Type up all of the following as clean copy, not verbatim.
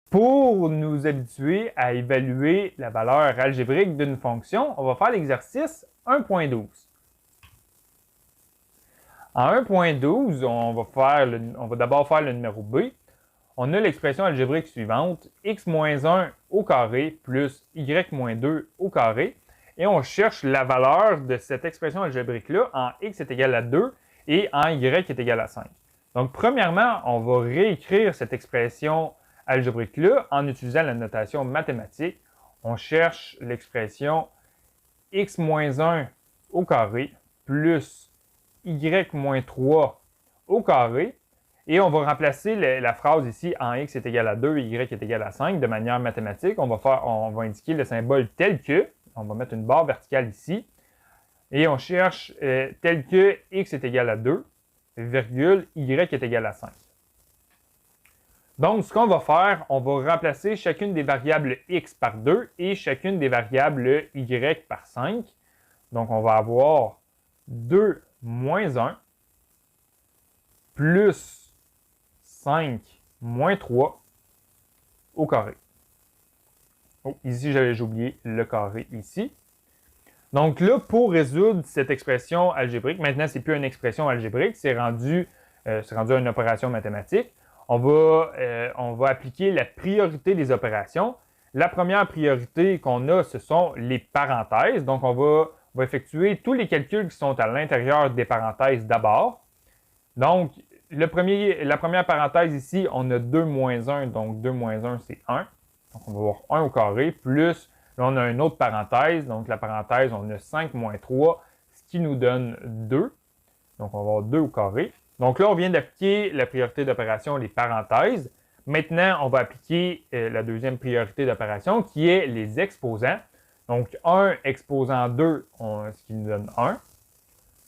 Pour nous habituer à évaluer la valeur algébrique d'une fonction, on va faire l'exercice 1.12. En 1.12, on va d'abord faire le numéro b. On a l'expression algébrique suivante, x-1 au carré plus y-2 au carré. Et on cherche la valeur de cette expression algébrique-là en x est égal à 2 et en y est égal à 5. Donc, premièrement, on va réécrire cette expression algébrique-là en utilisant la notation mathématique. On cherche l'expression x-1 au carré plus y-3 au carré. Et on va remplacer la phrase ici en x est égal à 2 et y est égal à 5 de manière mathématique. On va indiquer le symbole tel que. On va mettre une barre verticale ici. Et on cherche tel que x est égal à 2, virgule, y est égal à 5. Donc, ce qu'on va faire, on va remplacer chacune des variables x par 2 et chacune des variables y par 5. Donc, on va avoir 2 moins 1 plus 5 moins 3 au carré. Oh, ici, j'ai oublié le carré ici. Donc là, pour résoudre cette expression algébrique, maintenant, ce n'est plus une expression algébrique, c'est rendu à une opération mathématique. On va appliquer la priorité des opérations. La première priorité qu'on a, ce sont les parenthèses. Donc, on va effectuer tous les calculs qui sont à l'intérieur des parenthèses d'abord. Donc, la première parenthèse ici, on a 2 moins 1, donc 2 moins 1, c'est 1. Donc, on va avoir 1 au carré, plus, là, on a une autre parenthèse. Donc, la parenthèse, on a 5 moins 3, ce qui nous donne 2. Donc, on va avoir 2 au carré. Donc là, on vient d'appliquer la priorité d'opération, les parenthèses. Maintenant, on va appliquer la deuxième priorité d'opération, qui est les exposants. Donc, 1 exposant 2, ce qui nous donne 1.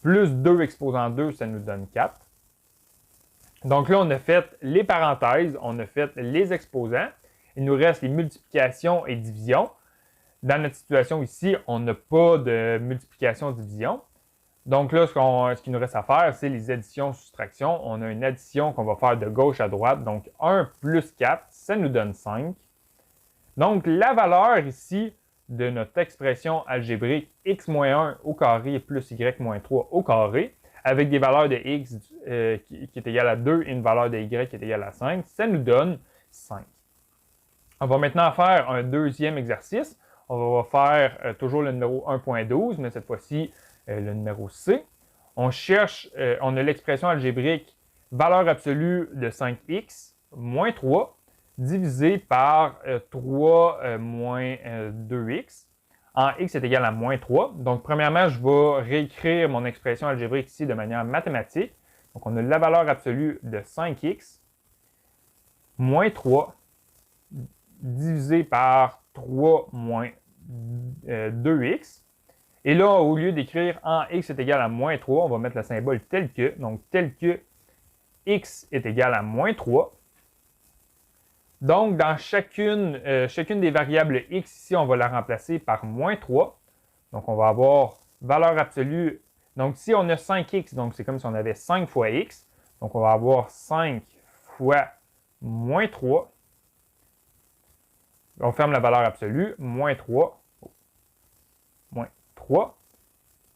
Plus 2 exposant 2, ça nous donne 4. Donc là, on a fait les parenthèses, on a fait les exposants. Il nous reste les multiplications et divisions. Dans notre situation ici, on n'a pas de multiplication-division. Donc là, ce qu'il nous reste à faire, c'est les additions-soustractions. On a une addition qu'on va faire de gauche à droite. Donc 1 plus 4, ça nous donne 5. Donc la valeur ici de notre expression algébrique x-1 au carré plus y-3 au carré, avec des valeurs de x qui est égal à 2 et une valeur de y qui est égale à 5, ça nous donne 5. On va maintenant faire un deuxième exercice. On va faire toujours le numéro 1.12, mais cette fois-ci, le numéro C. On a l'expression algébrique valeur absolue de 5x moins 3 divisé par 3 moins 2x. En x est égal à moins 3. Donc, premièrement, je vais réécrire mon expression algébrique ici de manière mathématique. Donc, on a la valeur absolue de 5x moins 3 divisé par 3 moins 2x. Et là, au lieu d'écrire en x est égal à moins 3, on va mettre le symbole tel que. Donc, tel que x est égal à moins 3. Donc, dans chacune des variables x ici, on va la remplacer par moins 3. Donc, on va avoir valeur absolue. Donc, si on a 5x, donc c'est comme si on avait 5 fois x. Donc, on va avoir 5 fois moins 3. On ferme la valeur absolue, moins 3. Moins 3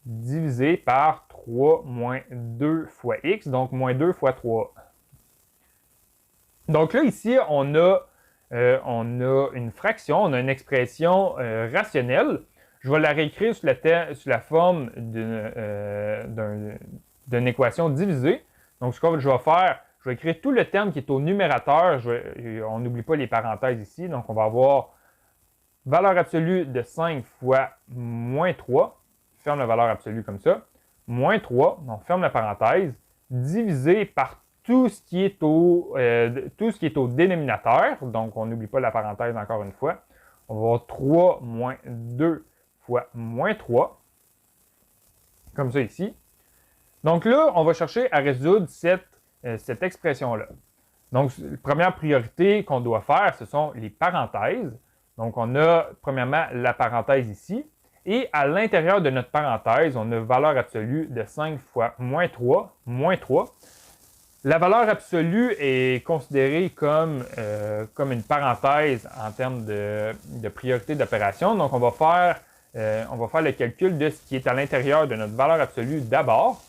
divisé par 3 moins 2 fois x, donc moins 2 fois 3. Donc là, ici, on a une fraction, on a une expression rationnelle. Je vais la réécrire sous la forme d'une équation divisée. Donc, ce que je vais faire, je vais écrire tout le terme qui est au numérateur. On n'oublie pas les parenthèses ici. Donc, on va avoir valeur absolue de 5 fois moins 3. Ferme la valeur absolue comme ça. Moins 3, on ferme la parenthèse, divisé par tout ce qui est au dénominateur. Donc, on n'oublie pas la parenthèse encore une fois. On va avoir 3 moins 2 fois moins 3. Comme ça ici. Donc là, on va chercher à résoudre cette expression-là. Donc, la première priorité qu'on doit faire, ce sont les parenthèses. Donc, on a premièrement la parenthèse ici. Et à l'intérieur de notre parenthèse, on a valeur absolue de 5 fois moins 3, moins 3. La valeur absolue est considérée comme une parenthèse en termes de priorité d'opération. Donc, on va faire le calcul de ce qui est à l'intérieur de notre valeur absolue d'abord.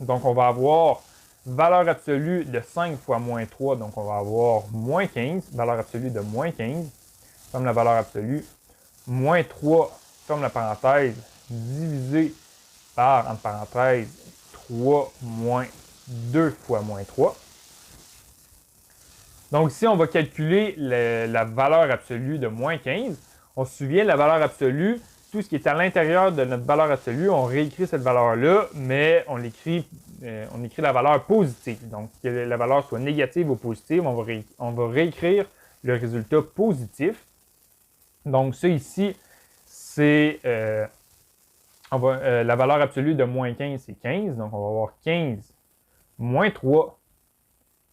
Donc, on va avoir valeur absolue de 5 fois moins 3, donc on va avoir moins 15, valeur absolue de moins 15, comme la valeur absolue, moins 3, comme la parenthèse, divisé par, entre parenthèses, 3 moins 2 fois moins 3. Donc ici, on va calculer la valeur absolue de moins 15. On se souvient, la valeur absolue, tout ce qui est à l'intérieur de notre valeur absolue, on réécrit cette valeur-là, mais on écrit la valeur positive. Donc, que la valeur soit négative ou positive, on va réécrire le résultat positif. Donc, ça ici, c'est la valeur absolue de moins 15, c'est 15. Donc, on va avoir 15 moins 3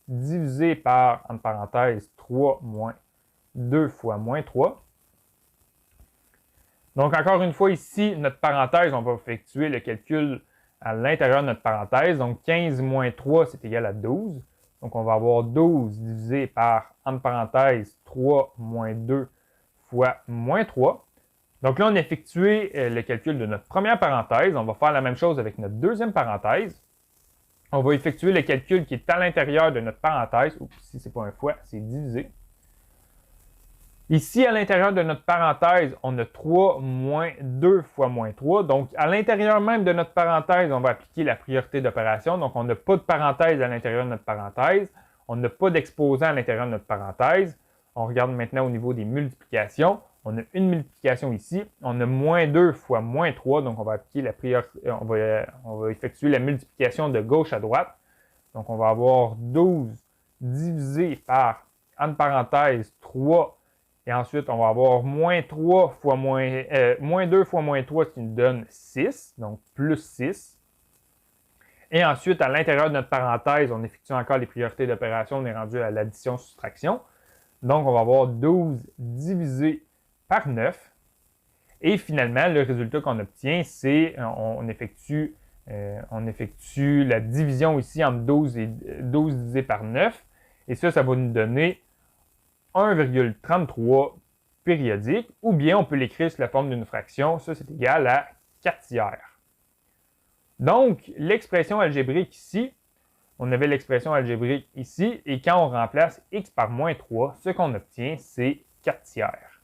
divisé par, entre parenthèses, 3 moins 2 fois moins 3. Donc, encore une fois, ici, notre parenthèse, on va effectuer le calcul à l'intérieur de notre parenthèse. Donc, 15 moins 3, c'est égal à 12. Donc, on va avoir 12 divisé par, entre parenthèses, 3 moins 2 fois moins 3. Donc là, on a effectué le calcul de notre première parenthèse. On va faire la même chose avec notre deuxième parenthèse. On va effectuer le calcul qui est à l'intérieur de notre parenthèse. Oups, ici, ce n'est pas un fois, c'est divisé. Ici, à l'intérieur de notre parenthèse, on a 3 moins 2 fois moins 3. Donc, à l'intérieur même de notre parenthèse, on va appliquer la priorité d'opération. Donc, on n'a pas de parenthèse à l'intérieur de notre parenthèse. On n'a pas d'exposant à l'intérieur de notre parenthèse. On regarde maintenant au niveau des multiplications. On a une multiplication ici. On a moins 2 fois moins 3. Donc, on va appliquer la priorité. On va effectuer la multiplication de gauche à droite. Donc, on va avoir 12 divisé par, entre parenthèses, 3. Et ensuite, on va avoir moins 3 fois moins 2 fois moins 3, ce qui nous donne 6, donc plus 6. Et ensuite, à l'intérieur de notre parenthèse, on effectue encore les priorités d'opération, on est rendu à l'addition-soustraction. Donc, on va avoir 12 divisé par 9. Et finalement, le résultat qu'on obtient, c'est on effectue la division ici entre 12 et 12 divisé par 9. Et ça va nous donner 1,33 périodique, ou bien on peut l'écrire sous la forme d'une fraction. Ça, c'est égal à 4 tiers. Donc, l'expression algébrique ici, on avait l'expression algébrique ici, et quand on remplace x par moins 3, ce qu'on obtient, c'est 4 tiers.